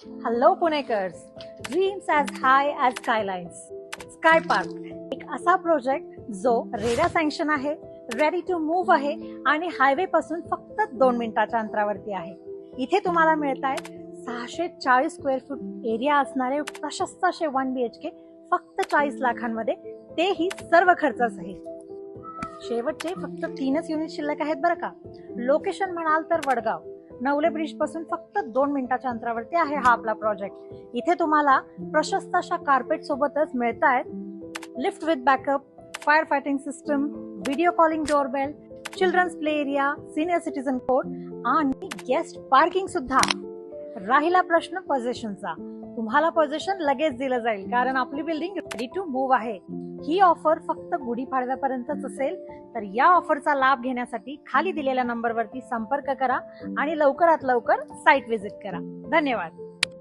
Hello Punekars, dreams as हाय as स्कायलाइन्स. Sky park एक असा project जो रेरा सँक्शन आहे, रेडी टू मूव्ह आहे आणि हायवे पासून फक्त 2 मिनिटाच्या अंतरावरती आहे. इथे तुम्हाला मिळत आहे 640 स्क्वेअर फूट एरिया असणारे प्रशस्त असे 1 BHK फक्त 40 लाखांमध्ये, तेही सर्व खर्चासहित. शेवटचे फक्त 3च युनिट शिल्लक आहेत बरं का. लोकेशन म्हणाल तर वडगाव नवले ब्रिज पासून फक्त 2 मिनिटाच्या अंतरावरती आहे हा आपला प्रोजेक्ट. इथे तुम्हाला प्रशस्त अशा कार्पेट सोबतच मिळत आहेत lift with backup, fire fighting system, video calling doorbell, children's play area, senior citizen court आणि गेस्ट पार्किंग सुद्धा. राहिला प्रश्न पोझिशनचा, तुम्हाला पोझिशन लगेच दिलं जाईल कारण आपली बिल्डिंग रेडी टू मूव्ह आहे. ही ऑफर फक्त गुढीपाडव्यापर्यंतच असेल, तर या ऑफरचा लाभ घेण्यासाठी खाली दिलेल्या नंबरवरती संपर्क करा आणि लवकरात लवकर साईट व्हिजिट करा. धन्यवाद.